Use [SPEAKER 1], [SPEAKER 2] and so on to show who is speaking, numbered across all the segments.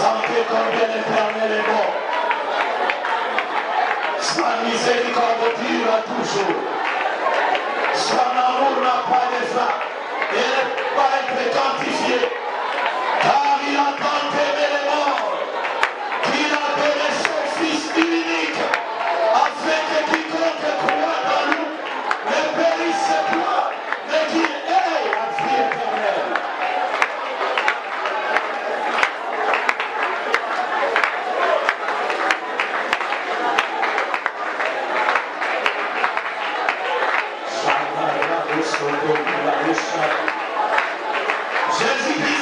[SPEAKER 1] Santé combien l'Éternel est bon. Sa miséricorde dure toujours. Son amour n'a pas de fin. Il ne peut pas être quantifié. Car il a tant aimé les morts qu'il a donné son Fils unique afin que quiconque croit en nous ne périsse point, mais qu'il ait la vie éternelle. Jésus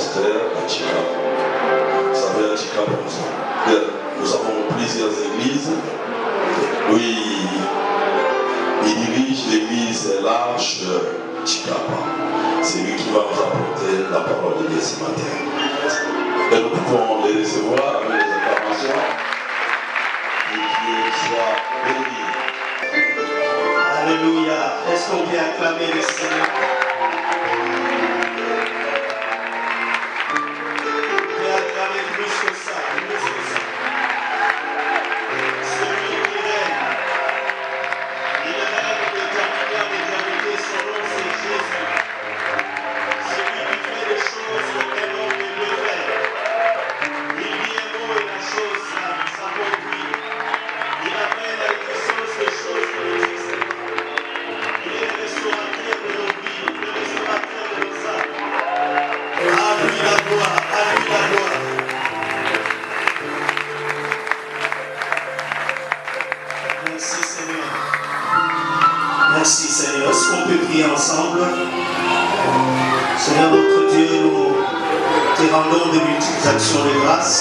[SPEAKER 1] pasteur à Chika. Vous savez, à Chika, nous avons plusieurs églises. Oui, il dirige l'église L'Arche de Chikapa. C'est lui qui va nous apporter la parole de Dieu ce matin. Et nous pouvons les recevoir avec les acclamations. Que Dieu soit béni.
[SPEAKER 2] Alléluia. Est-ce qu'on peut acclamer le Seigneur? On peut acclamer plus que ça, plus que ça. Celui qui règne, il règne d'éternité en éternité, son nom c'est Jésus. Celui qui fait des choses qu'aucun homme ne peut faire. Il dit un mot et la chose s'accomplit. Il amène à l'existence des choses qui n'existent pas. Il est le restaurateur de nos vies, le restaurateur de nos âmes. À lui la gloire, à lui la gloire. Merci Seigneur. Merci Seigneur. Est-ce qu'on peut prier ensemble? Seigneur notre Dieu, nous te rendons de multiples actions de grâce.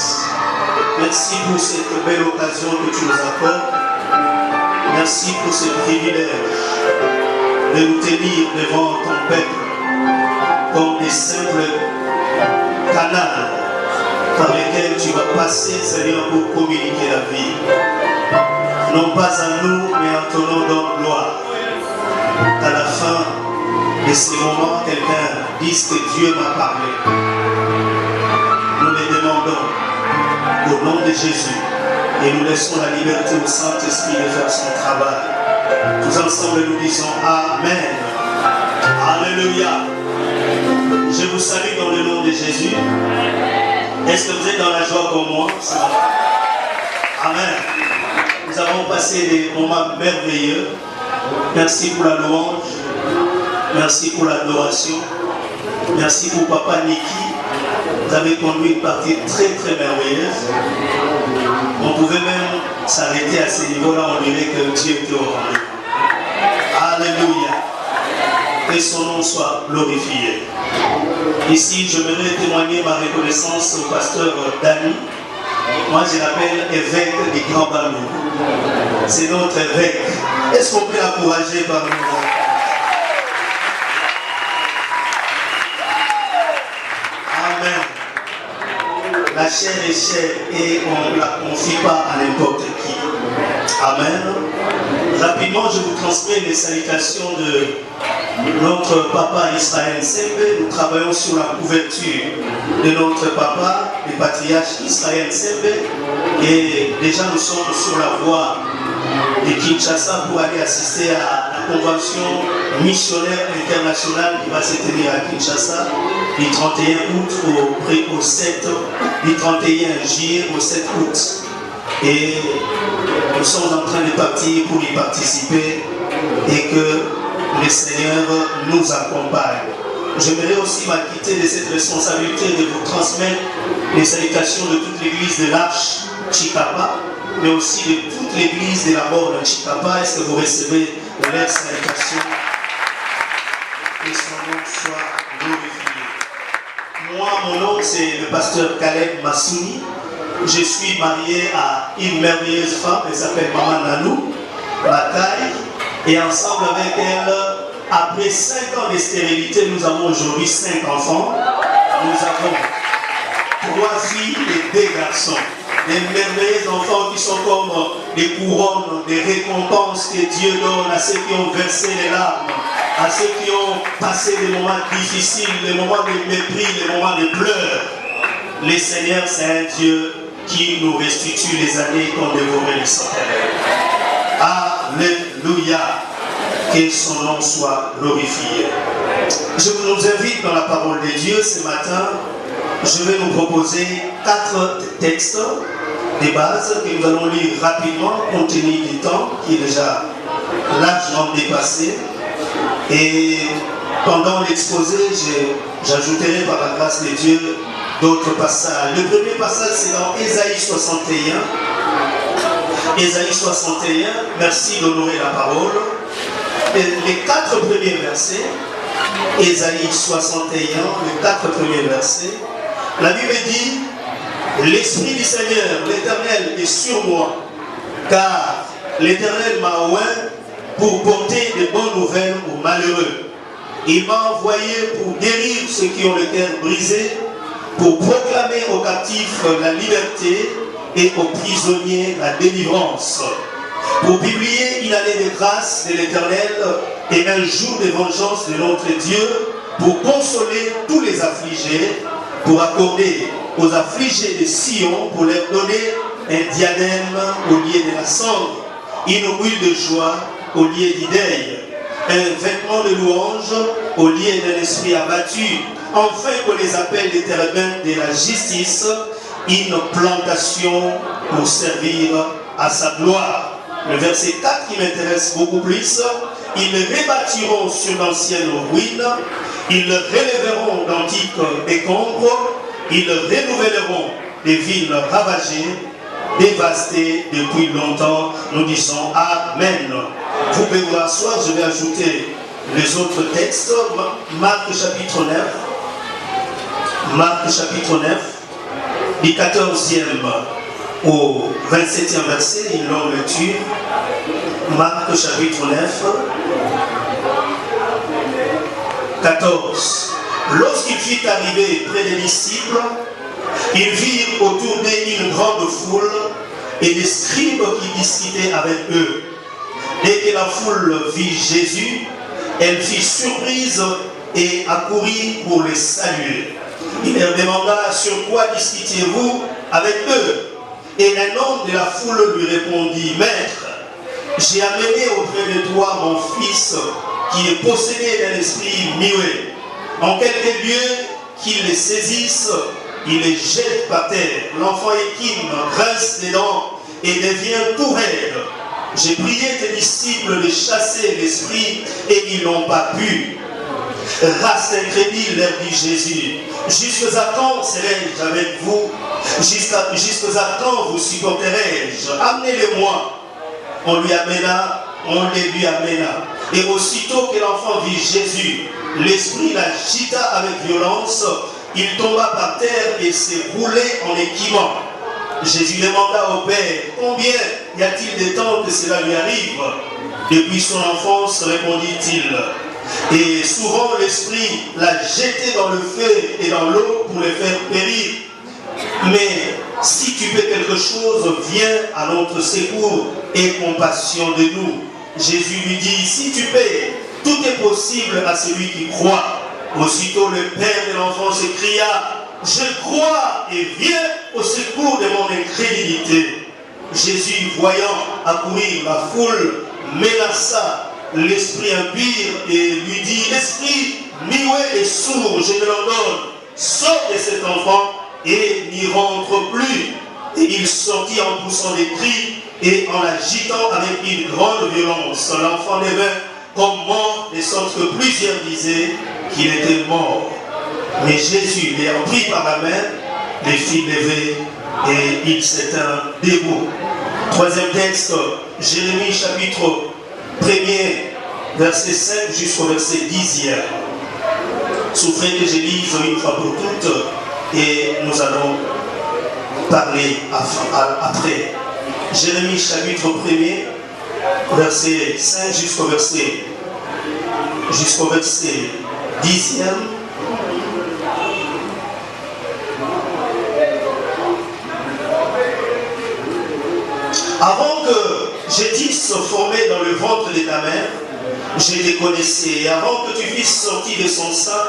[SPEAKER 2] Merci pour cette belle occasion que tu nous accordes. Merci pour ce privilège de nous tenir devant ton peuple comme des simples canaux par lesquels tu vas passer, Seigneur, pour communiquer la vie. Non pas à nous, mais en ton nom dans gloire. Qu'à la fin de ces moments, quelqu'un dise que Dieu m'a parlé. Nous les demandons au nom de Jésus et nous laissons la liberté au Saint-Esprit de faire son travail. Tous ensemble nous disons Amen. Alléluia. Je vous salue dans le nom de Jésus. Est-ce que vous êtes dans la joie comme moi? Amen. Nous avons passé des moments merveilleux. Merci pour la louange. Merci pour l'adoration. Merci pour Papa Niki. Vous avez conduit une partie très très merveilleuse. On pouvait même s'arrêter à ce niveau-là, on dirait que Dieu était au rendez-vous. Alléluia. Que son nom soit glorifié. Ici, j'aimerais témoigner ma reconnaissance au pasteur Dani. Moi, je l'appelle évêque du Grand Balou. C'est notre évêque. Est-ce qu'on peut encourager par nous? Amen. La chair est chère et on ne la confie pas à n'importe qui. Amen. Rapidement, je vous transmets les salutations de notre papa Israël Sembe. Nous travaillons sur la couverture de notre papa, le patriarche Israël Sembe. Et déjà, nous sommes sur la voie de Kinshasa pour aller assister à la convention missionnaire internationale qui va se tenir à Kinshasa du 31 août au 7, du 31 juillet au 7 août. Et nous sommes en train de partir pour y participer et que le Seigneur nous accompagne. J'aimerais aussi m'acquitter de cette responsabilité de vous transmettre les salutations de toute l'église de l'Arche Chikapa, mais aussi de toute l'église de la borne Chikapa. Est-ce que vous recevez leurs salutations? Que son nom soit glorifié. Moi, mon nom, c'est le pasteur Caleb Massouni. Je suis marié à une merveilleuse femme, elle s'appelle Maman Nanou, Bataille, et ensemble avec elle, après 5 ans de stérilité, nous avons aujourd'hui 5 enfants. Nous avons 3 filles et 2 garçons. Des merveilleux enfants qui sont comme des couronnes, des récompenses que Dieu donne à ceux qui ont versé les larmes, à ceux qui ont passé des moments difficiles, des moments de mépris, des moments de pleurs. Le Seigneur, c'est un Dieu qui nous restitue les années qu'on dévorait les sauterelles. Alléluia. Que son nom soit glorifié. Je vous invite dans la parole de Dieu ce matin. Je vais nous proposer 4 textes de base que nous allons lire rapidement compte tenu du temps qui est déjà largement dépassé. Et pendant l'exposé, j'ajouterai par la grâce de Dieu d'autres passages. Le premier passage, c'est dans Ésaïe 61. Ésaïe 61, merci d'honorer la parole. les 4 premiers versets, Ésaïe 61, les 4 premiers versets, la Bible dit, l'Esprit du Seigneur, l'Éternel est sur moi, car l'Éternel m'a oint pour porter de bonnes nouvelles aux malheureux. Il m'a envoyé pour guérir ceux qui ont le cœur brisé, pour proclamer aux captifs la liberté et aux prisonniers la délivrance, pour publier une année de grâce de l'Éternel et un jour de vengeance de notre Dieu, pour consoler tous les affligés, pour accorder aux affligés de Sion, pour leur donner un diadème au lieu de la cendre, une huile de joie au lieu du deuil, un vêtement de louange au lieu d'un esprit abattu, enfin qu'on les appelle les térébintes de la justice, une plantation pour servir à sa gloire. Le verset 4 qui m'intéresse beaucoup plus, ils rebâtiront sur d'anciennes ruines, ils relèveront d'antiques décombres, ils renouvelleront des villes ravagées, dévastées depuis longtemps. Nous disons Amen. Vous pouvez vous asseoir, je vais ajouter les autres textes. Marc chapitre 9. Marc chapitre 9, du 14e au 27e verset, une longue lecture. Marc chapitre 9, 14. Lorsqu'il fut arrivé près des disciples, ils virent autour d'eux une grande foule et des scribes qui discutaient avec eux. Dès que la foule vit Jésus, elle fut surprise et accourut pour les saluer. Il leur demanda sur quoi discutiez-vous avec eux? Et un homme de la foule lui répondit, Maître, j'ai amené auprès de toi mon fils qui est possédé d'un esprit muet. En quelque lieu qu'il les saisisse, il les jette par terre. L'enfant équime, grince les dents et devient tout raide. J'ai prié tes disciples de chasser l'esprit et ils n'ont pas pu. Race incrédule, leur dit Jésus. Jusqu'à quand serai-je avec vous? Jusqu'à quand vous supporterai-je? Amenez-les-moi. On les lui amena. Et aussitôt que l'enfant vit Jésus, l'esprit l'agita avec violence. Il tomba par terre et s'est roulé en équimant. Jésus demanda au Père, combien y a-t-il de temps que cela lui arrive? Depuis son enfance, répondit-il. Et souvent l'esprit l'a jeté dans le feu et dans l'eau pour le faire périr. Mais si tu fais quelque chose, viens à notre secours et compassion de nous. Jésus lui dit, si tu paies, tout est possible à celui qui croit. Aussitôt le père de l'enfant s'écria, je crois et viens au secours de mon incrédulité. Jésus, voyant accourir la foule, menaça l'esprit impur et lui dit, l'esprit muet et sourd, je te l'ordonne, sors de cet enfant et n'y rentre plus. Et il sortit en poussant des cris et en l'agitant avec une grande violence. L'enfant devint comme mort, de sorte que plusieurs disaient qu'il était mort. Mais Jésus, l'ayant pris par la main, les fit lever et il s'éteint debout. Troisième texte, Jérémie chapitre 1er, verset 5 jusqu'au verset 10e. Souffrez que je lise une fois pour toutes et nous allons parler après. Jérémie chapitre 1er, verset 5 jusqu'au verset 10e. Avant que j'étisse formé dans le ventre de ta mère, je te connaissais. Et avant que tu fisses sorti de son sein,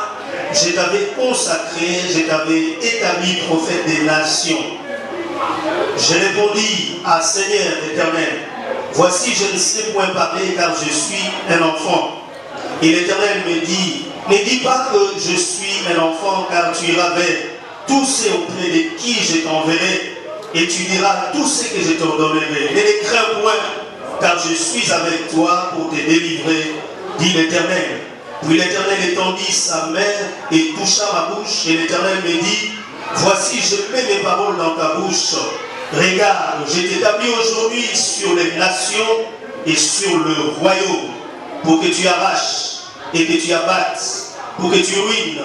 [SPEAKER 2] je t'avais consacré, je t'avais établi prophète des nations. Je répondis à Seigneur éternel, voici je ne sais point parler car je suis un enfant. Et l'Éternel me dit, ne dis pas que je suis un enfant car tu iras vers tous ceux auprès de qui je t'enverrai et tu diras tout ce que je t'ordonnerai. Ne les crains point car je suis avec toi pour te délivrer, dit l'Éternel. Puis l'Éternel étendit sa main et toucha ma bouche et l'Éternel me dit, voici je mets mes paroles dans ta bouche. Regarde, je t'établis aujourd'hui sur les nations et sur le royaume. pour que tu arraches et que tu abattes, pour que tu ruines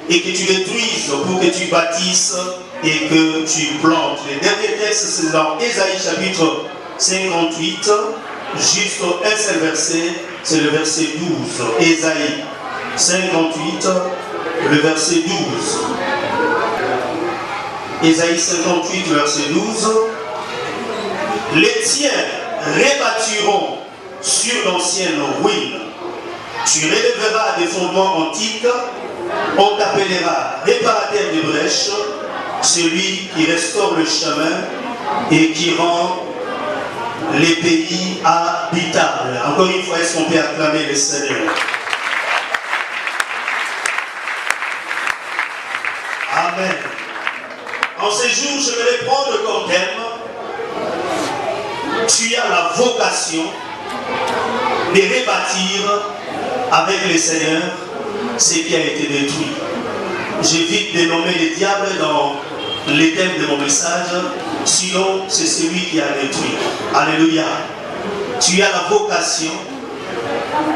[SPEAKER 2] et que tu détruises, pour que tu bâtisses et que tu plantes. Le dernier texte, c'est dans Ésaïe chapitre 58, juste un seul verset, c'est le verset 12. Ésaïe 58, le verset 12. Ésaïe 58, verset 12. Les tiens rebâtiront sur l'ancienne ruine. Tu relèveras des fondements antiques. On t'appellera réparateur des brèches, celui qui restaure le chemin et qui rend les pays habitables. Encore une fois, est-ce qu'on peut acclamer le Seigneur? Amen. En ces jours, je vais prendre comme thème: tu as la vocation de rebâtir avec le Seigneur ce qui a été détruit. J'évite de nommer les diables dans les thèmes de mon message, sinon c'est celui qui a détruit. Alléluia. Tu as la vocation,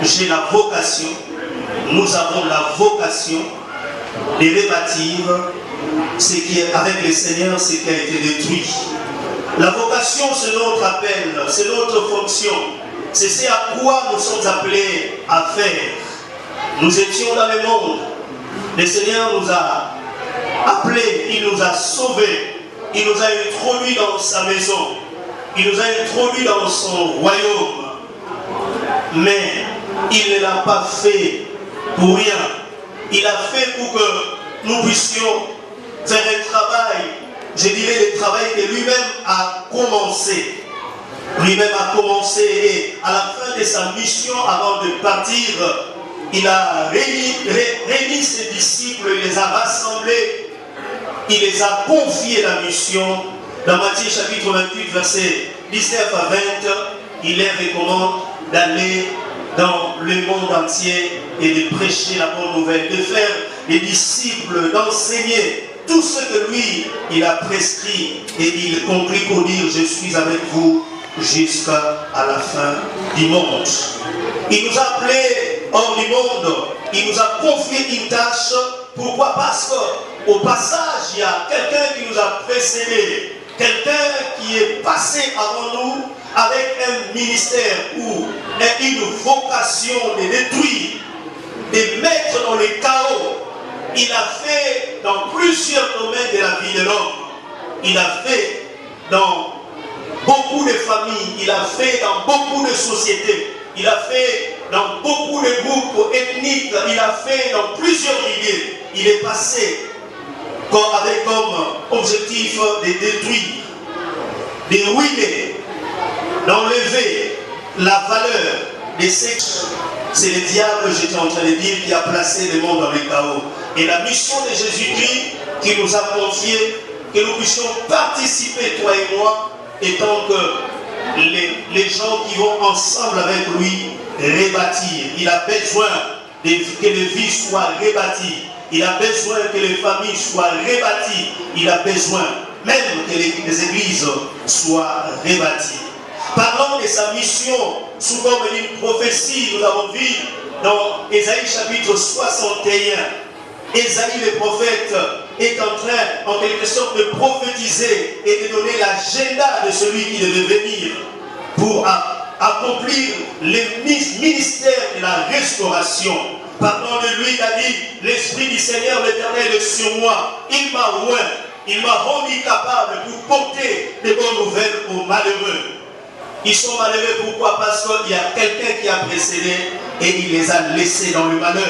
[SPEAKER 2] j'ai la vocation, nous avons la vocation de rebâtir ce qui est avec le Seigneur, ce qui a été détruit. La vocation, c'est notre appel, c'est notre fonction, c'est ce à quoi nous sommes appelés à faire. Nous étions dans le monde, le Seigneur nous a appelés, il nous a sauvés, il nous a introduits dans sa maison, il nous a introduits dans son royaume. Mais il ne l'a pas fait pour rien. Il a fait pour que nous puissions faire un travail, je dirais le travail que lui-même a commencé. Lui-même a commencé et à la fin de sa mission, avant de partir, il a réuni ses disciples, il les a rassemblés, il les a confié la mission. Dans Matthieu chapitre 28, verset 19 à 20, il les recommande d'aller dans le monde entier et de prêcher la bonne nouvelle, de faire des disciples, d'enseigner tout ce que lui, il a prescrit. Et il conclut pour dire: je suis avec vous jusqu'à la fin du monde. Il nous a appelés hors du monde, il nous a confié une tâche. Pourquoi? Parce qu'au passage, il y a quelqu'un qui nous a précédés, quelqu'un qui est passé avant nous avec un ministère ou une vocation de détruire, de mettre dans le chaos. Il a fait dans plusieurs domaines de la vie de l'homme. Il a fait dans beaucoup de familles, il a fait dans beaucoup de sociétés, il a fait dans beaucoup de groupes ethniques, il a fait dans plusieurs milliers. Il est passé avec comme objectif de détruire, de ruiner, d'enlever la valeur des sexes. C'est le diable, j'étais en train de dire, qui a placé le monde dans le chaos. Et la mission de Jésus-Christ qui nous a confié, que nous puissions participer, toi et moi, étant que les gens qui vont ensemble avec lui rebâtir. Il a besoin que les vies soient rebâties. Il a besoin que les familles soient rebâties. Il a besoin même que les églises soient rebâties. Parlant de sa mission, sous forme d'une prophétie, nous avons vu dans Ésaïe chapitre 61. Ésaïe le prophète est en train, en quelque sorte, de prophétiser et de donner l'agenda de celui qui devait venir pour accomplir le ministère de la restauration. Parlant de lui, il a dit: l'Esprit du Seigneur l'Éternel est sur moi. Il m'a oint, il m'a rendu capable pour porter des bonnes nouvelles aux malheureux. Ils sont malheureux, pourquoi? Parce qu'il y a quelqu'un qui a précédé et il les a laissés dans le malheur.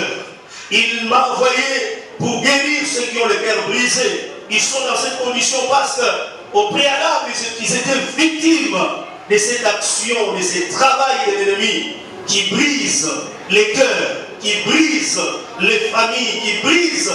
[SPEAKER 2] Il m'a envoyé pour guérir ceux qui ont le cœur brisé. Ils sont dans cette condition parce qu'au préalable, ils étaient victimes de cette action, de ce travail de l'ennemi qui brise les cœurs, qui brise les familles, qui brise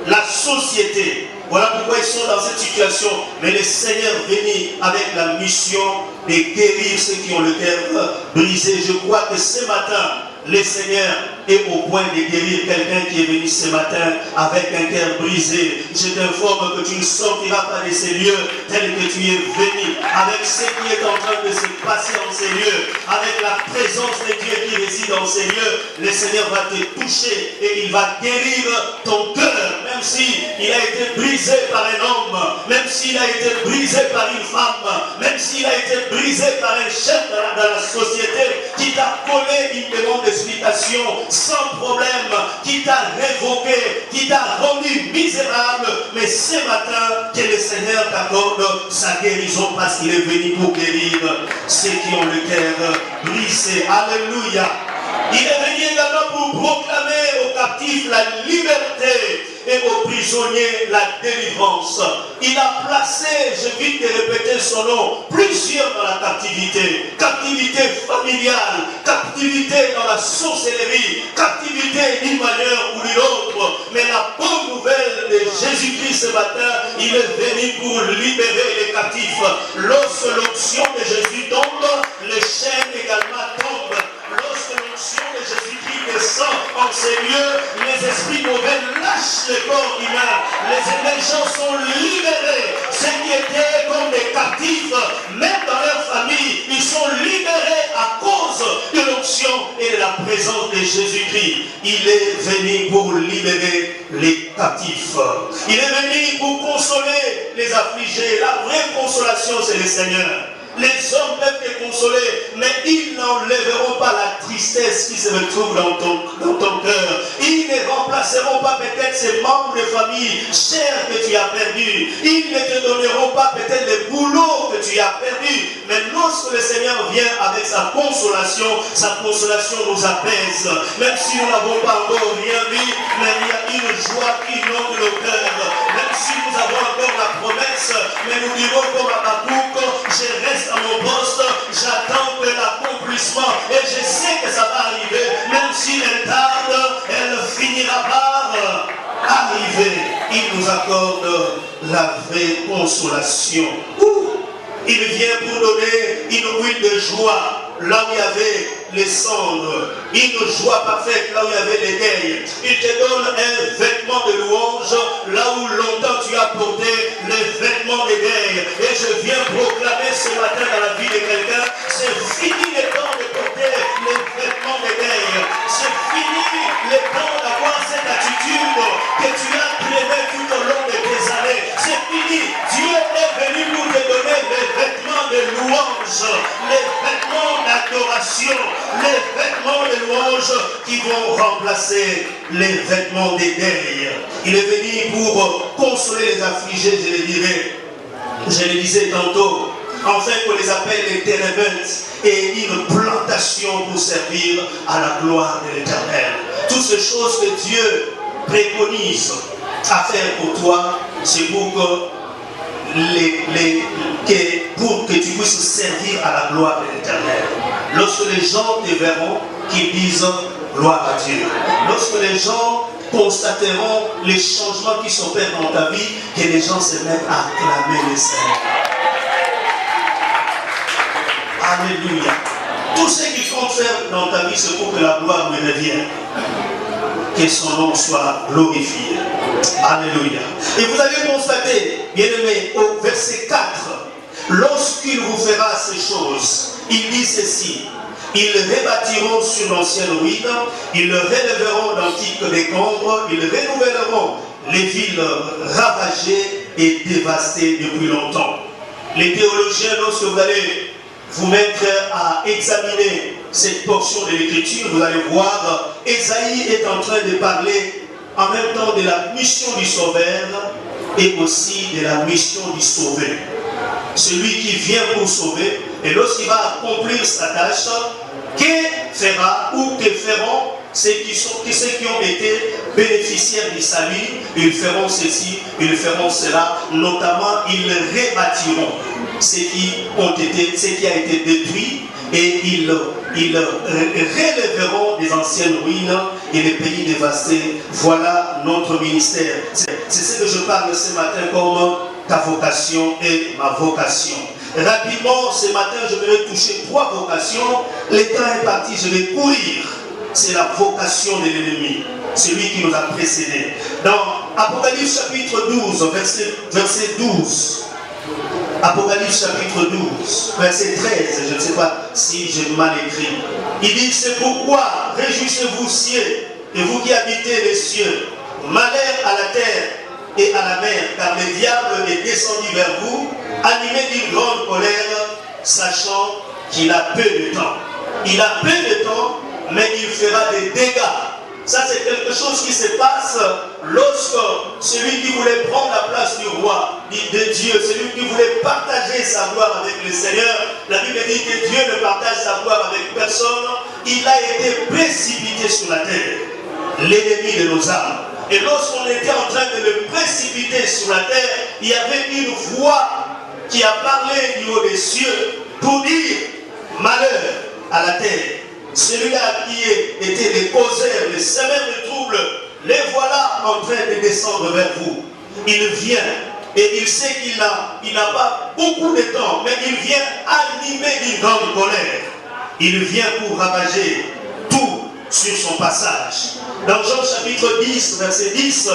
[SPEAKER 2] la société. Voilà pourquoi ils sont dans cette situation. Mais le Seigneur venait avec la mission de guérir ceux qui ont le cœur brisé. Je crois que ce matin, le Seigneur est au point de guérir quelqu'un qui est venu ce matin avec un cœur brisé. Je t'informe que tu ne sortiras pas de ces lieux tels que tu es venu, avec ce qui est en train de se passer dans ces lieux, avec la présence de Dieu qui réside dans ces lieux. Le Seigneur va te toucher et il va guérir ton cœur, même si il a été brisé par un homme, même s'il a été brisé par une femme, même s'il a été brisé par un chef dans la société qui t'a collé une demande d'explication sans problème, qui t'a révoqué, qui t'a rendu misérable. Mais ce matin, que le Seigneur t'accorde sa guérison parce qu'il est venu pour guérir ceux qui ont le cœur brisé. Alléluia. Il est venu également pour proclamer aux captifs la liberté et aux prisonniers la délivrance. Il a placé, je viens de répéter son nom, plusieurs dans la captivité. Captivité familiale, captivité dans la sorcellerie, captivité d'une manière ou d'une autre. Mais la bonne nouvelle de Jésus-Christ ce matin, il est venu pour libérer les captifs. Lorsque l'onction de Jésus tombe, les chaînes également tombent. Lorsque l'onction de Jésus-Christ descend en ces lieux, les esprits mauvais lâchent le corps humain. Les gens sont libérés. Ceux qui étaient comme des captifs, même dans leur famille, ils sont libérés à cause de l'onction et de la présence de Jésus-Christ. Il est venu pour libérer les captifs. Il est venu pour consoler les affligés. La vraie consolation, c'est le Seigneur. Les hommes peuvent te consoler, mais ils n'enlèveront pas la tristesse qui se retrouve dans ton cœur. Ils ne remplaceront pas peut-être ces membres de famille chers que tu as perdus. Ils ne te donneront pas peut-être les boulots que tu as perdus. Mais lorsque le Seigneur vient avec sa consolation nous apaise. Même si nous n'avons pas encore rien vu, mais il y a une joie qui inonde nos cœurs. Même si nous avons encore la promesse, mais nous dirons comme Habakkuk, je reste à mon poste, j'attends l'accomplissement et je sais que ça va arriver, même si elle tarde, elle finira par arriver. Il nous accorde la vraie consolation. Il vient pour donner une huile de joie là où il y avait les cendres, une joie parfaite là où il y avait les deuils. Il te donne un vêtement de louange là où longtemps tu as porté les vêtements de deuil. Et je viens proclamer ce matin dans la vie de quelqu'un, c'est fini le temps de porter les vêtements de deuil. C'est fini le temps d'avoir cette attitude que tu as traînée tout au long de tes années. C'est fini. Dieu est venu pour te donner les vêtements de louange, les vêtements d'adoration, les vêtements de louange qui vont remplacer les vêtements des deuils. Il est venu pour consoler les affligés, je le disais tantôt, afin qu'on les appelle les térébintes et une plantation pour servir à la gloire de l'Éternel. Toutes ces choses que Dieu préconise à faire pour toi, c'est pour que tu puisses servir à la gloire de l'Éternel. Lorsque les gens te verront, qu'ils disent gloire à Dieu. Lorsque les gens constateront les changements qui s'opèrent dans ta vie, que les gens se mettent à acclamer le Seigneur. Alléluia. Tout ce qu'il faut faire dans ta vie, c'est pour que la gloire me revienne. Que son nom soit glorifié. Alléluia. Et vous allez constater, bien aimé, au verset 4, lorsqu'il vous fera ces choses, il dit ceci: ils rebâtiront sur l'ancienne ruine, ils relèveront d'antiques décombres, ils renouvelleront les villes ravagées et dévastées depuis longtemps. Les théologiens, lorsque vous allez vous mettre à examiner cette portion de l'Écriture, vous allez voir, Ésaïe est en train de parler en même temps de la mission du Sauveur et aussi de la mission du Sauvé. Celui qui vient pour sauver, et lorsqu'il va accomplir sa tâche, que fera ou que feront ceux qui ont été bénéficiaires du salut? Ils feront ceci, ils feront cela, notamment ils rebâtiront ce qui a été détruit, et ils relèveront des anciennes ruines et les pays dévastés. Voilà notre ministère. C'est ce que je parle ce matin comme ta vocation et ma vocation. Rapidement, ce matin, je vais toucher 3 vocations. Le temps est parti, je vais courir. c'est la vocation de l'ennemi, celui qui nous a précédés. Dans Apocalypse chapitre 12, verset 12, Apocalypse chapitre 12, verset 13, je ne sais pas si j'ai mal écrit. Il dit, c'est pourquoi réjouissez-vous cieux, et vous qui habitez les cieux, malheur à la terre et à la mer, car le diable est descendu vers vous, animé d'une grande colère, sachant qu'il a peu de temps. Il a peu de temps, mais il fera des dégâts. Ça, c'est quelque chose qui se passe lorsque celui qui voulait prendre la place du roi, de Dieu, celui qui voulait partager sa gloire avec le Seigneur, la Bible dit que Dieu ne partage sa gloire avec personne, il a été précipité sur la terre, l'ennemi de nos âmes. Et lorsqu'on était en train de le précipiter sur la terre, il y avait une voix qui a parlé du haut des cieux pour dire malheur à la terre. Celui-là qui était les causeurs, les semeurs de troubles, les voilà en train de descendre vers vous. Il vient et il sait qu'il n'a pas beaucoup de temps, mais il vient animé d'une grande colère. Il vient pour ravager tout sur son passage. Dans Jean chapitre 10, verset 10,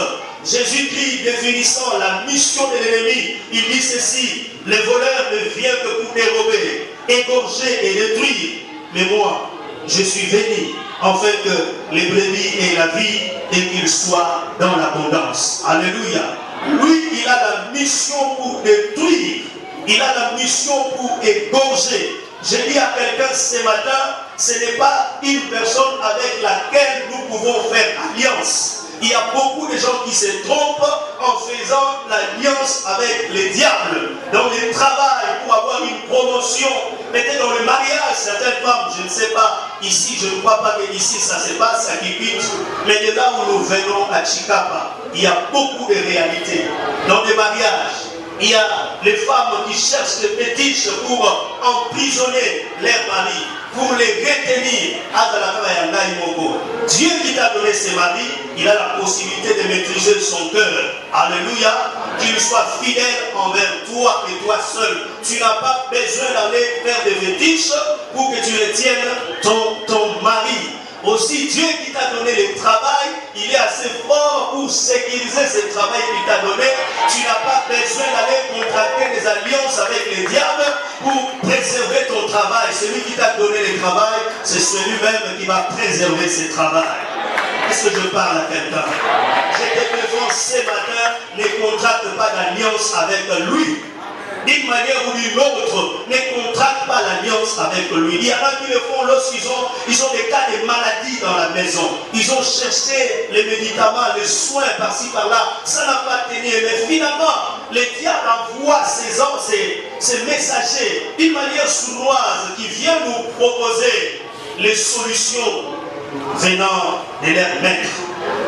[SPEAKER 2] Jésus-Christ définissant la mission de l'ennemi, il dit ceci: les voleurs ne viennent que pour dérober, égorger et détruire. Mais moi, je suis venu afin que les brebis aient la vie et qu'ils soient dans l'abondance. Alléluia. Lui, il a la mission pour détruire. Il a la mission pour égorger. J'ai dit à quelqu'un ce matin, ce n'est pas une personne avec laquelle nous pouvons faire alliance. Il y a beaucoup de gens qui se trompent en faisant l'alliance avec les diables. Dans le travail, pour avoir une promotion, peut-être dans le mariage, certaines femmes, je ne sais pas, ici, je ne crois pas que ici ça se passe à Kipit, mais de là où nous venons à Chikapa, il y a beaucoup de réalités. Dans les mariages, il y a les femmes qui cherchent des fétiches pour emprisonner leur mari, pour les retenir. Dieu qui t'a donné ses maris, il a la possibilité de maîtriser son cœur. Alléluia. Qu'il soit fidèle envers toi et toi seul. Tu n'as pas besoin d'aller faire des fétiches pour que tu retiennes ton mari. Aussi, Dieu qui t'a donné le travail, il est assez fort pour sécuriser ce travail qu'il t'a donné. Tu n'as pas besoin d'aller contracter des alliances avec les diables pour préserver ton travail. Celui qui t'a donné le travail, c'est celui-même qui va préserver ce travail. Est-ce que je parle à quelqu'un? Je te défends ce matin, ne contracte pas d'alliance avec lui. D'une manière ou d'une autre, ne contracte pas l'alliance avec lui. Il y en a qui le font lorsqu'ils ont des cas de maladie dans la maison. Ils ont cherché les médicaments, les soins par-ci par-là. Ça n'a pas tenu. Mais finalement, le diable envoie ces messagers d'une manière sournoise qui vient nous proposer les solutions venant de leur maître.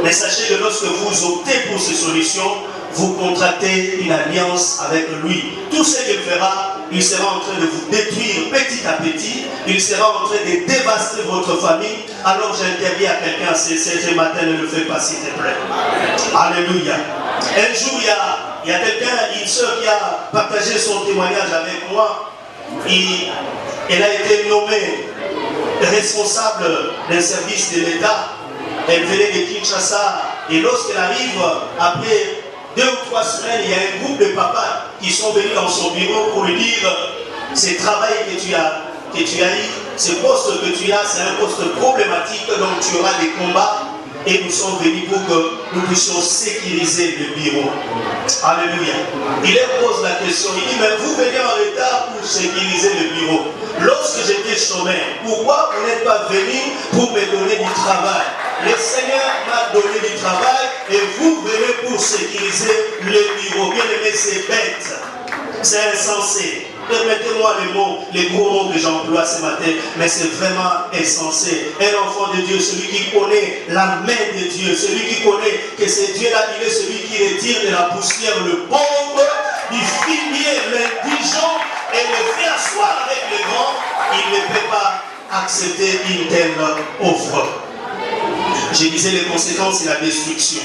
[SPEAKER 2] Mais sachez que lorsque vous optez pour ces solutions, vous contractez une alliance avec lui. Tout ce qu'il fera, il sera en train de vous détruire petit à petit. Il sera en train de dévaster votre famille. Alors j'interdis à quelqu'un ce matin, ne le fais pas s'il te plaît. Alléluia. Un jour, il y a quelqu'un, une soeur qui a partagé son témoignage avec moi. Elle a été nommée responsable d'un service de l'État. Elle venait de Kinshasa. Et lorsqu'elle arrive, après 2 ou 3 semaines, il y a un groupe de papas qui sont venus dans son bureau pour lui dire: ce travail que tu as eu, ce poste que tu as, c'est un poste problématique, donc tu auras des combats. Et nous sommes venus pour que nous puissions sécuriser le bureau. Alléluia. Il leur pose la question, il dit: mais vous venez en retard pour sécuriser le bureau. Lorsque j'étais chômeur, pourquoi vous n'êtes pas venu pour me donner du travail? Le Seigneur m'a donné du travail et vous venez pour sécuriser le bureau. Bien aimé, c'est bête. C'est insensé. Permettez-moi les gros mots que j'emploie ce matin, mais c'est vraiment insensé. Un enfant de Dieu, celui qui connaît la main de Dieu, celui qui connaît que c'est Dieu-là, il est celui qui retire de la poussière le pauvre, du fumier l'indigent et le fait asseoir avec les grands. Il ne peut pas accepter une telle offre. Je disais les conséquences et la destruction.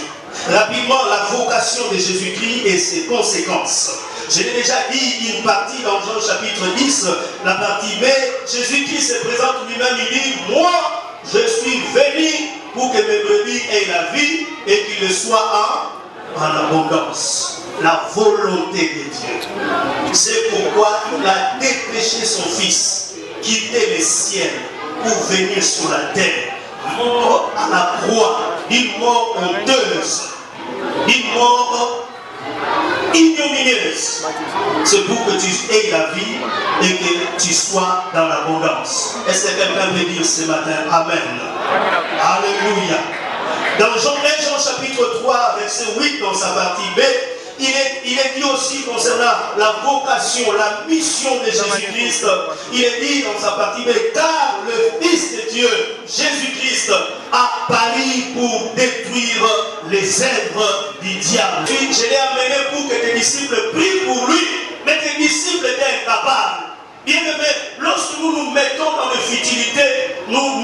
[SPEAKER 2] Rapidement, la vocation de Jésus-Christ et ses conséquences. Je l'ai déjà dit une partie dans Jean chapitre 10, la partie B. Jésus-Christ se présente lui-même, il dit: moi, je suis venu pour que mes brebis aient la vie et qu'il le soit en abondance. La volonté de Dieu. C'est pourquoi il a dépêché son fils, quitté le ciel pour venir sur la terre, mort à la croix, une mort honteuse, une mort ignominieuse. C'est pour que tu aies la vie et que tu sois dans l'abondance. Est-ce que quelqu'un veut dire ce matin Amen? Alléluia. Dans Jean chapitre 3, verset 8, dans sa partie B, il est dit aussi concernant la vocation, la mission de Jésus-Christ. Il est dit dans sa partie B, car le Fils de Dieu, Jésus-Christ, a pari pour détruire les œuvres du diable. Je l'ai amené pour que tes disciples prient pour lui, mais tes disciples étaient incapables. Bien aimé, lorsque nous nous mettons dans les futilités, nous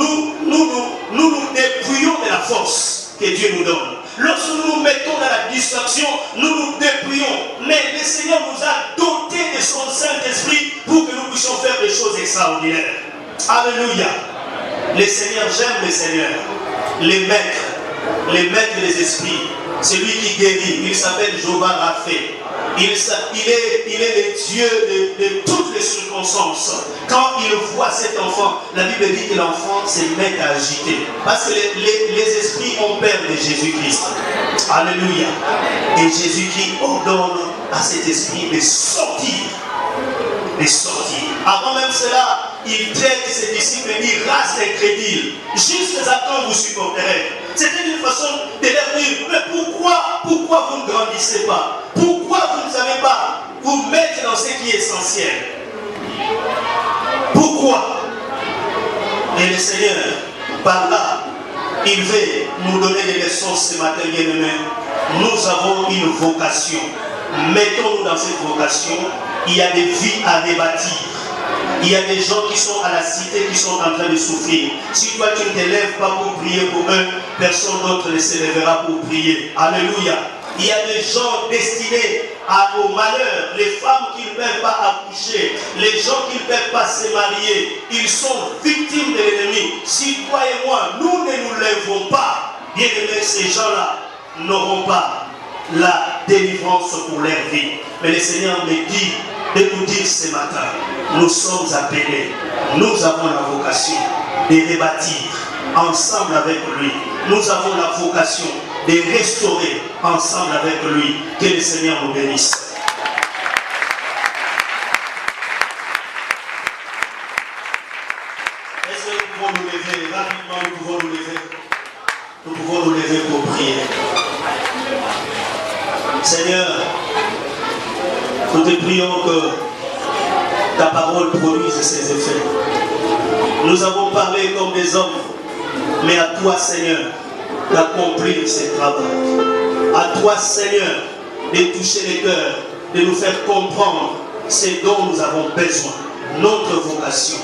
[SPEAKER 2] dépouillons de la force que Dieu nous donne. Lorsque nous nous mettons dans la distraction, nous nous dépouillons. Mais le Seigneur nous a dotés de son Saint-Esprit pour que nous puissions faire des choses extraordinaires. Alléluia. Le Seigneur, j'aime le Seigneur. Les maîtres des esprits. Celui qui guérit, il s'appelle Jéhovah Raphaël. Il est le Dieu de toutes les circonstances. Quand il voit cet enfant, la Bible dit que l'enfant se met à agiter. Parce que les esprits ont peur de Jésus-Christ. Alléluia. Et Jésus-Christ ordonne à cet esprit de sortir. De sortir. Avant même cela, il traite ses disciples et dit race incrédule. Juste à quand vous supporterez. C'était une façon de leur dire, mais pourquoi vous ne grandissez pas? Pourquoi vous ne savez pas vous mettre dans ce qui est essentiel? Pourquoi? Et le Seigneur, par là, il veut nous donner des leçons ce matin, bien-aimés. Nous avons une vocation. Mettons-nous dans cette vocation. Il y a des vies à rebâtir. Il y a des gens qui sont à la cité, qui sont en train de souffrir. Si toi tu ne te lèves pas pour prier pour eux, personne d'autre ne se lèvera pour prier. Alléluia. Il y a des gens destinés au malheur, les femmes qui ne peuvent pas accoucher, les gens qui ne peuvent pas se marier, ils sont victimes de l'ennemi. Si toi et moi, nous ne nous lèvons pas, bien aimés, ces gens-là n'auront pas la délivrance pour leur vie. Mais le Seigneur me dit de nous dire ce matin, nous sommes appelés, nous avons la vocation de rebâtir ensemble avec lui. Nous avons la vocation de restaurer ensemble avec lui. Que le Seigneur nous bénisse. Est-ce que nous pouvons nous lever? Rapidement, nous pouvons nous lever. Nous pouvons nous lever pour prier. Seigneur, nous te prions que ta parole produise ses effets. Nous avons parlé comme des hommes, mais à toi, Seigneur, d'accomplir ce travail. À toi, Seigneur, de toucher les cœurs, de nous faire comprendre ce dont nous avons besoin. Notre vocation.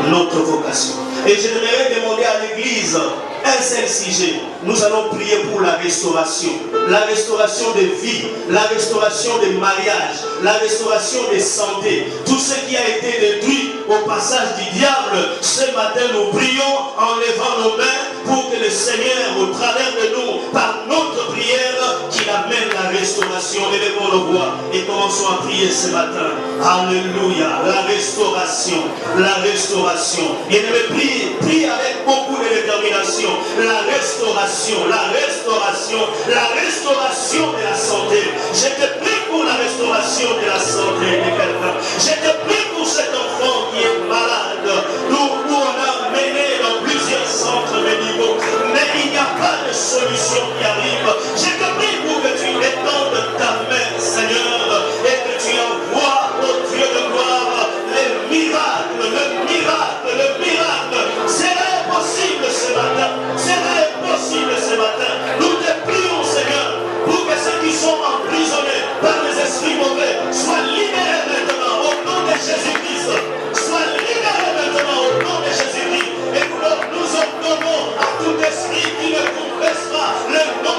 [SPEAKER 2] Notre vocation. Et j'aimerais demander à l'Église un seul sujet. Nous allons prier pour la restauration. La restauration de vie, la restauration des mariages, la restauration des santé. Tout ce qui a été détruit au passage du diable, ce matin nous prions en levant nos mains pour que le Seigneur, au travers de nous, par notre prière, qu'il amène la restauration. Élevons nos voix et commençons à prier ce matin. Alléluia. La restauration. La restauration. Et prie avec beaucoup de détermination. La restauration. La restauration. La restauration de la santé. Je te prie pour la restauration de la santé de quelqu'un. Je te prie pour cet enfant qui est malade. Nous, on a mené dans plusieurs centres médicaux, mais il n'y a pas de solution qui arrive. Je te prie pour que tu étendes ta main, Seigneur, et que tu envoies au Dieu de gloire les miracles, le miracle, le miracle. C'est possible ce matin. C'est possible ce matin. Nous te prions, Seigneur, pour que ceux qui sont emprisonnés par les esprits mauvais soient libérés maintenant au nom de Jésus-Christ. Soient libérés maintenant au nom de Jésus-Christ. Et nous ordonnons à tout esprit qui ne confesse pas le nom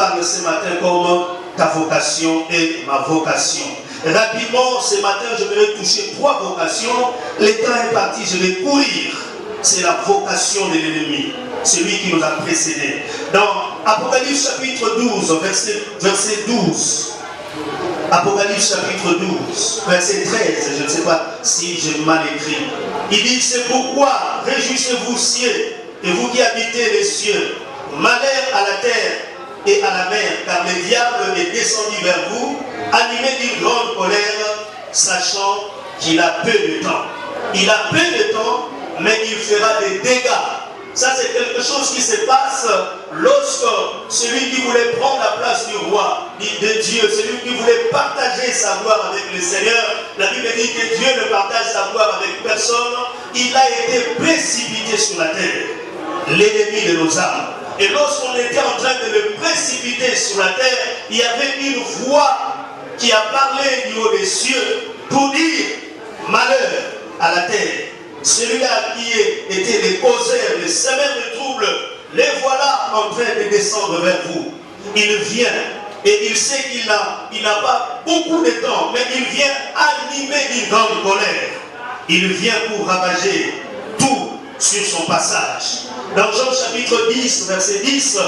[SPEAKER 2] parle ce matin comme ta vocation et ma vocation. Rapidement, ce matin, je vais toucher 3 vocations. Le temps est parti, je vais courir. C'est la vocation de l'ennemi, celui qui nous a précédés. Dans Apocalypse chapitre 12, verset 12. Apocalypse chapitre 12, verset 13, je ne sais pas si j'ai mal écrit. Il dit, c'est pourquoi réjouissez-vous cieux, et vous qui habitez les cieux, malheur à la terre et à la mer, car le diable est descendu vers vous, animé d'une grande colère, sachant qu'il a peu de temps. Il a peu de temps, mais il fera des dégâts. Ça, c'est quelque chose qui se passe lorsque celui qui voulait prendre la place du roi, de Dieu, celui qui voulait partager sa gloire avec le Seigneur, la Bible dit que Dieu ne partage sa gloire avec personne, il a été précipité sur la terre, l'ennemi de nos âmes. Et lorsqu'on était en train de le précipiter sur la terre, il y avait une voix qui a parlé du haut des cieux pour dire malheur à la terre. Celui-là qui était les causeurs, les semeurs de troubles, les voilà en train de descendre vers vous. Il vient et il sait qu'il n'a pas beaucoup de temps, mais il vient animer d'une grande colère. Il vient pour ravager tout sur son passage. Dans Jean chapitre 10, verset 10,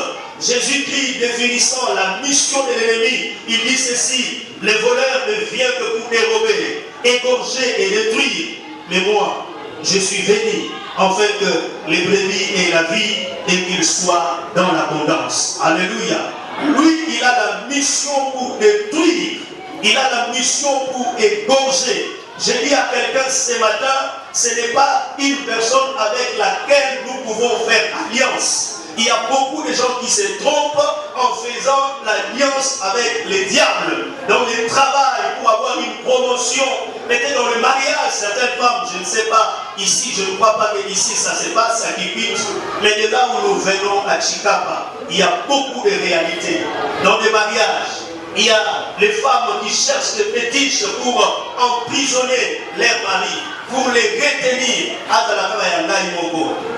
[SPEAKER 2] Jésus-Christ définissant la mission de l'ennemi, il dit ceci: le voleur ne vient que pour dérober, égorger et détruire. Mais moi, je suis venu afin que les brebis aient la vie et qu'ils soient dans l'abondance. Alléluia. Lui, il a la mission pour détruire. Il a la mission pour égorger. Je dis à quelqu'un ce matin, ce n'est pas une personne avec laquelle nous pouvons faire alliance. Il y a beaucoup de gens qui se trompent en faisant l'alliance avec les diables. Dans le travail, pour avoir une promotion, peut-être dans le mariage, certaines femmes, je ne sais pas, ici, je ne crois pas que ici ça se passe à Kipit, mais de là où nous venons à Chikapa, il y a beaucoup de réalités. Dans les mariages, il y a les femmes qui cherchent des fétiches pour emprisonner leurs maris, pour les retenir à la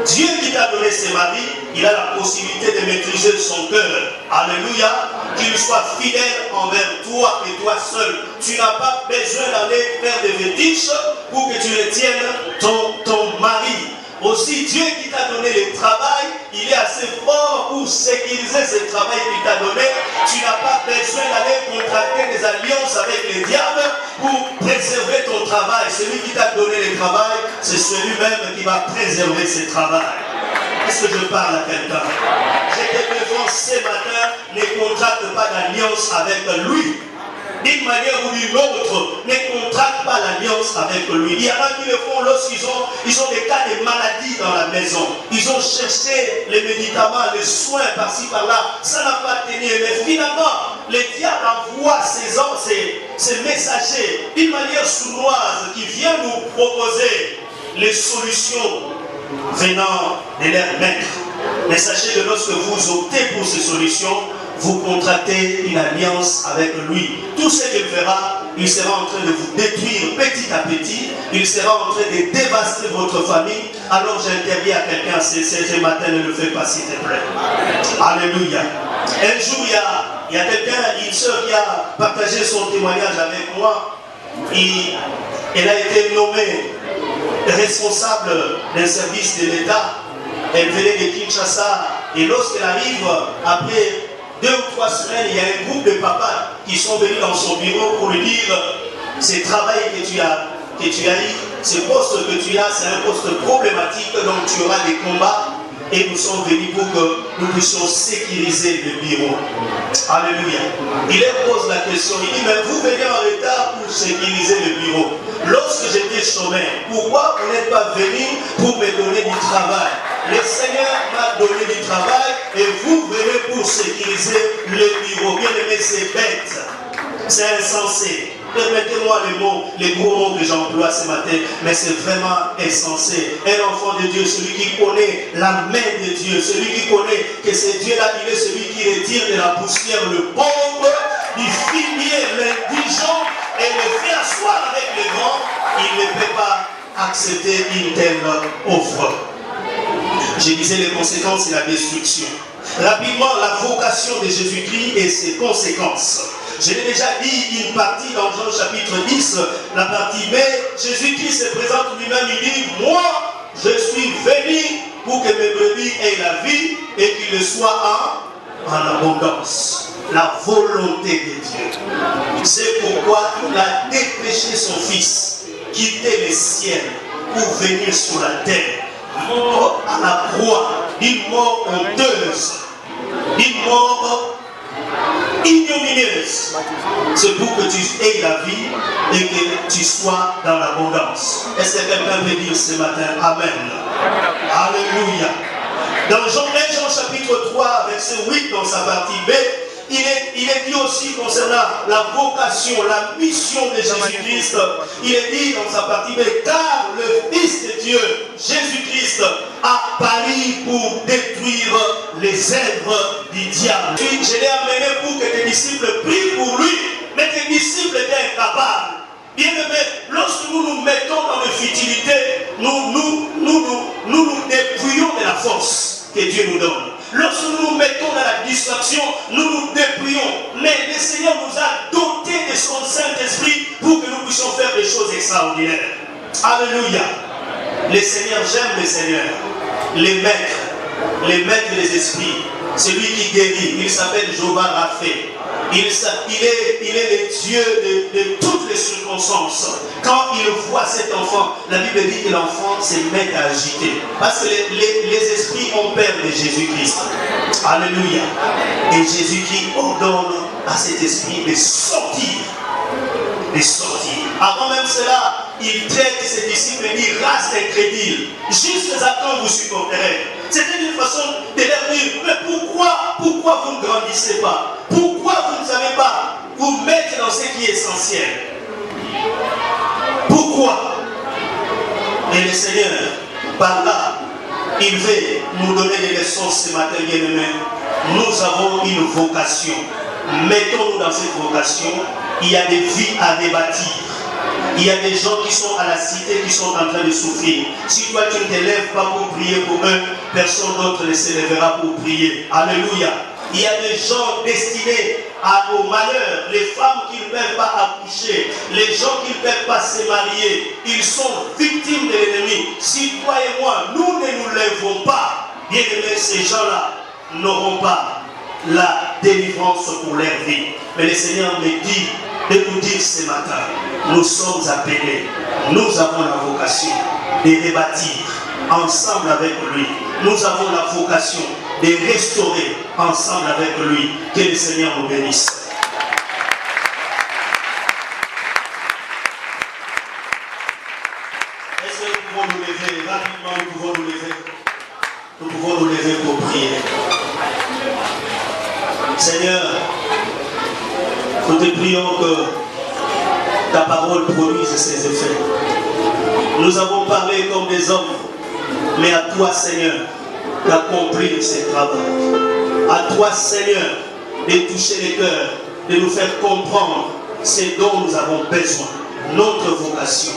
[SPEAKER 2] Dieu qui t'a donné ses maris, il a la possibilité de maîtriser son cœur. Alléluia. Qu'il soit fidèle envers toi et toi seul. Tu n'as pas besoin d'aller faire des fétiches pour que tu retiennes ton mari. Aussi, Dieu qui t'a donné le travail, il est assez fort pour sécuriser ce travail qu'il t'a donné. Tu n'as pas besoin d'aller contracter des alliances avec les diables pour préserver ton travail. Celui qui t'a donné le travail, c'est celui-même qui va préserver ce travail. Est-ce que je parle à quelqu'un? Je te défends ce matin, ne contracte pas d'alliance avec lui. D'une manière ou d'une autre, ne contracte pas l'alliance avec lui. Il y en a qui le font lorsqu'ils ont des cas de maladie dans la maison. Ils ont cherché les médicaments, les soins par-ci par-là. Ça n'a pas tenu. Mais finalement, le diable envoie ces messagers d'une manière sournoise qui vient nous proposer les solutions venant de leur maître. Mais sachez que lorsque vous optez pour ces solutions, vous contractez une alliance avec lui. Tout ce qu'il fera, il sera en train de vous détruire petit à petit. Il sera en train de dévaster votre famille. Alors j'interviens à quelqu'un ce matin, ne le fais pas s'il te plaît. Alléluia. Un jour, il y a quelqu'un, une soeur qui a partagé son témoignage avec moi. Elle a été nommée responsable d'un service de l'État. Elle venait de Kinshasa. Et lorsqu'elle arrive, après 2 ou 3 semaines, il y a un groupe de papas qui sont venus dans son bureau pour lui dire: ce travail que tu as eu, ce poste que tu as, c'est un poste problématique, donc tu auras des combats. Et nous sommes venus pour que nous puissions sécuriser le bureau. Alléluia. Il leur pose la question, il dit: mais vous venez en retard pour sécuriser le bureau. Lorsque j'étais chômeur, pourquoi vous n'êtes pas venu pour me donner du travail? Le Seigneur m'a donné du travail et vous venez pour sécuriser le bureau. Bien aimé, c'est bête. C'est insensé. Permettez-moi les gros mots que j'emploie ce matin, mais c'est vraiment insensé. Un enfant de Dieu, celui qui connaît la main de Dieu, celui qui connaît que c'est Dieu-là, il est celui qui retire de la poussière le pauvre, du fumier l'indigent et le fait asseoir avec les grands. Il ne peut pas accepter une telle offre. Je disais, les conséquences, c'est la destruction. rapidement la vocation de Jésus-Christ et ses conséquences. Je l'ai déjà dit une partie dans Jean chapitre 10, la partie B. Jésus-Christ se présente lui-même, il dit, moi, je suis venu pour que mes brebis aient la vie et qu'il le soit en abondance. La volonté de Dieu. C'est pourquoi il a dépêché son fils, quitter le ciel pour venir sur la terre, mort à la croix, une mort honteuse, une mort ignominieuse. C'est pour que tu aies la vie et que tu sois dans l'abondance. Est-ce que quelqu'un peut dire ce matin Amen? Alléluia. Dans Jean chapitre 3, verset 8, dans sa partie B, il est dit aussi concernant la vocation, la mission de Jésus-Christ. Il est dit dans sa partie B, car le Fils de Dieu, Jésus-Christ, a pari pour détruire les œuvres du diable. Je l'ai amené pour que tes disciples prient pour lui, mais tes disciples étaient incapables. Bien aimé, lorsque nous nous mettons dans les futilités, nous dépouillons de la force que Dieu nous donne. Lorsque nous nous mettons dans la distraction, nous nous dépouillons. Mais le Seigneur nous a dotés de son Saint-Esprit pour que nous puissions faire des choses extraordinaires. Alléluia. Les Seigneurs, j'aime les Seigneurs. Les maîtres des esprits. Celui qui guérit, il s'appelle Jéhovah Raphaël. Il est le Dieu de toutes les circonstances. Quand il voit cet enfant, la Bible dit que l'enfant se met à agiter. Parce que les esprits ont peur de Jésus-Christ. Alléluia. Et Jésus-Christ ordonne à cet esprit de sortir. De sortir. Avant même cela, il traite ses disciples et dit race incrédule. Juste à quand vous supporterez. C'était une façon de leur dire, mais pourquoi vous ne grandissez pas? Pourquoi vous ne savez pas vous mettre dans ce qui est essentiel? Pourquoi? Et le Seigneur, par là, il veut nous donner des leçons ce matin, bien-aimés. Nous avons une vocation. Mettons-nous dans cette vocation. Il y a des vies à débâtir. Il y a des gens qui sont à la cité, qui sont en train de souffrir. Si toi tu ne te lèves pas pour prier pour eux, personne d'autre ne se lèvera pour prier. Alléluia. Il y a des gens destinés au malheur, les femmes qui ne peuvent pas accoucher, les gens qui ne peuvent pas se marier, ils sont victimes de l'ennemi. Si toi et moi, nous ne nous lèvons pas, bien aimés, ces gens-là n'auront pas la délivrance pour leur vie. Mais le Seigneur me dit de nous dire ce matin, nous sommes appelés, nous avons la vocation de rebâtir ensemble avec lui. Nous avons la vocation de restaurer ensemble avec lui. Que le Seigneur nous bénisse. Est-ce que nous pouvons nous lever rapidement? Nous pouvons nous lever. Nous pouvons nous lever pour prier. Seigneur, nous te prions que ta parole produise ses effets. Nous avons parlé comme des hommes, mais à toi, Seigneur, d'accomplir ce travail. À toi, Seigneur, de toucher les cœurs, de nous faire comprendre ce dont nous avons besoin. Notre vocation.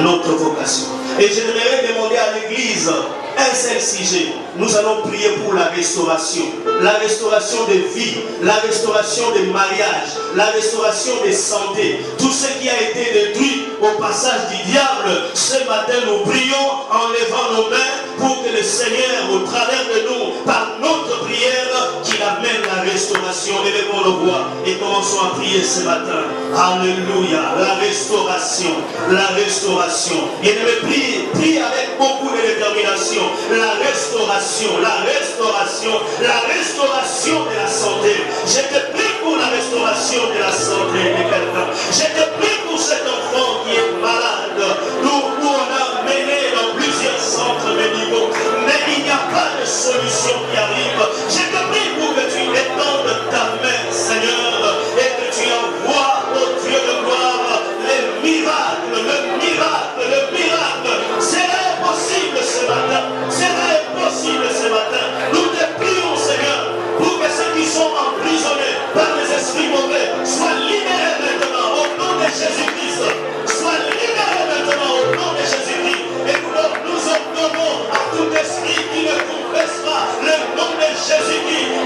[SPEAKER 2] Notre vocation. Et j'aimerais demander à l'Église un seul sujet. Nous allons prier pour la restauration de vie, la restauration des mariages, la restauration des santé, tout ce qui a été détruit au passage du diable. Ce matin, nous prions en levant nos mains pour que le Seigneur, au travers de nous, par notre prière, qu'il amène la restauration. Élevons nos voix et commençons à prier ce matin. Alléluia, la restauration, la restauration. Et prie avec beaucoup de détermination. La restauration, la restauration, la restauration de la santé. Je te prie pour la restauration de la santé de quelqu'un. Je te prie pour cet enfant qui est malade. Nous on a mené dans plusieurs centres médicaux, mais il n'y a pas de solution qui arrive. Je te prie pour que tu étendes ta main, Seigneur, et que tu envoies au Dieu de gloire les miracles, le miracle, le miracle. C'est impossible ce matin. C'est impossible ce matin. Nous te prions, Seigneur, pour que ceux qui sont emprisonnés par les esprits mauvais soient libérés maintenant au nom de Jésus-Christ. Soient libérés maintenant au nom de Jésus-Christ. Et nous ordonnons à tout esprit qui ne confesse pas le nom de Jésus-Christ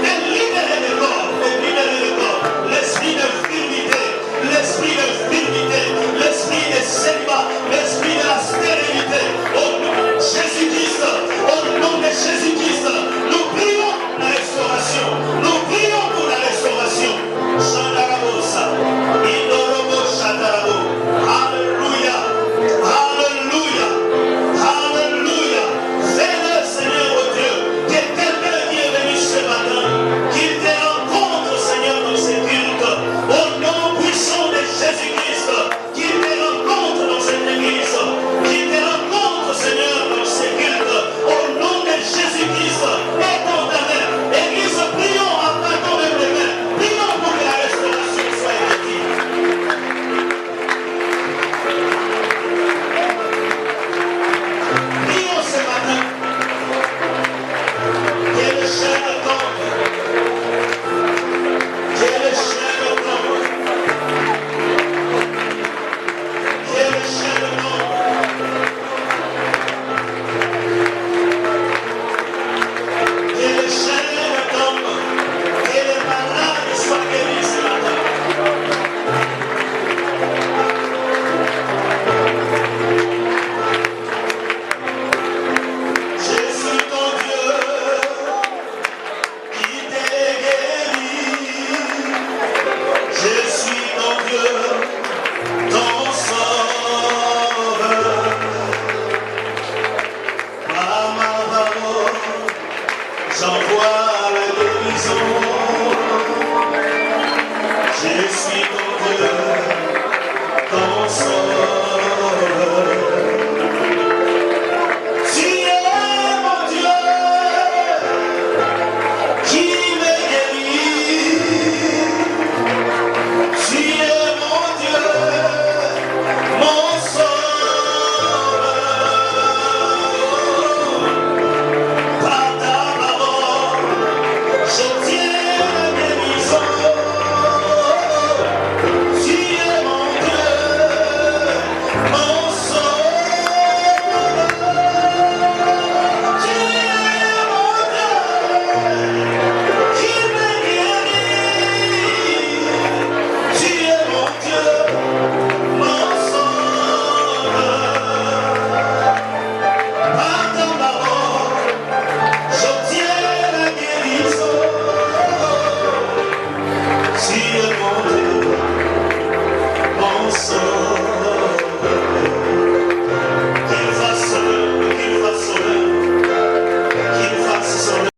[SPEAKER 2] Si le